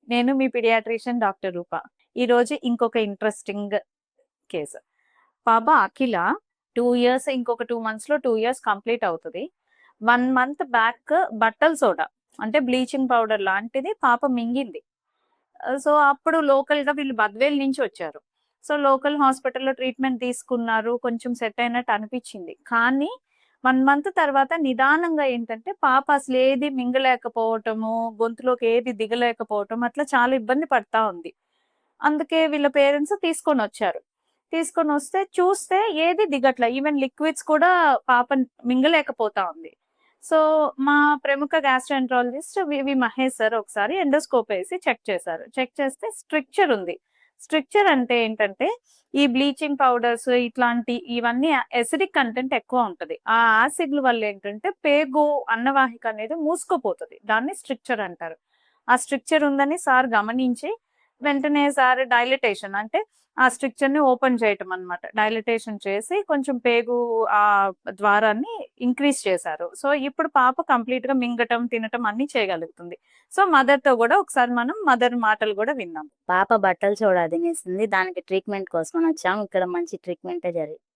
నేను మీ paediatrician doctor రూప. ఈరోజు ఇంకొక ఇంట్రెస్టింగ్ కేస్. పాప అఖిల 2 ఇయర్స్ ఇంకొక 2 మంత్స్‌లో 2 ఇయర్స్ కంప్లీట్ అవుతది. 1 మంత్ బ్యాక్ బట్టల సోడా అంటే బ్లీచింగ్ పౌడర్ లాంటిది పాప మింగింది. సో, అప్పుడు లోకల్‌గా వీళ్ళు బద్వేల్ నుంచి వచ్చారు. సో, లోకల్ హాస్పిటల్‌లో ట్రీట్మెంట్ తీసుకున్నారు. కొంచెం సెట్ అయినట్టు అనిపిచ్చింది. కానీ 1 మంత్ తర్వాత నిదానంగా ఏంటంటే పాప అసలేది మింగలేకపోవటము, గొంతులోకి ఏది దిగలేకపోవటం అట్లా చాలా ఇబ్బంది పడతా ఉంది. అందుకే వీళ్ళ పేరెంట్స్ తీసుకొనొచ్చారు. తీసుకొనొస్తే చూస్తే ఏది దిగట్ల. ఈవెన్ లిక్విడ్స్ కూడా పాప మింగలేకపోతా ఉంది. సో, మా ప్రముఖ గ్యాస్ట్రోఎంట్రాలజిస్ట్ వివి మహేష్ సార్ ఒకసారి ఎండోస్కోప్ ఏసి చెక్ చేశారు. చెక్ చేస్తే స్ట్రిక్చర్ ఉంది. స్ట్రిక్చర్ అంటే ఏంటంటే, ఈ బ్లీచింగ్ పౌడర్స్ ఇవన్నీ అసిడిక్ కంటెంట్ ఎక్కువ ఉంటది. ఆ యాసిడ్‌ల వల్ల ఏంటంటే, పేగు అన్నవాహిక అనేది మూసుకుపోతది. దాన్ని స్ట్రిక్చర్ అంటారు. ఆ స్ట్రిక్చర్ ఉందని సార్ గమనించి, వెంటనే సార్ డైలటేషన్ అంటే, ఆ స్ట్రిక్చర్‌ని ఓపెన్ చేయటం అన్నమాట. డైలటేషన్ చేసి కొంచెం పేగు ద్వారాన్ని ఇంక్రీజ్ చేశారు. సో, ఇప్పుడు పాప కంప్లీట్‌గా మింగటం, తినటం అన్నీ చేయగలుగుతుంది. సో, మదర్‌తో గూడా ఒకసారి మనం మదర్ మాటలు గూడా విందాం. పాప బట్టలు సోడా తినేసింది. దానికి ట్రీట్మెంట్ కోసమని వచ్చాము. ఇక్కడ మంచి ట్రీట్మెంటే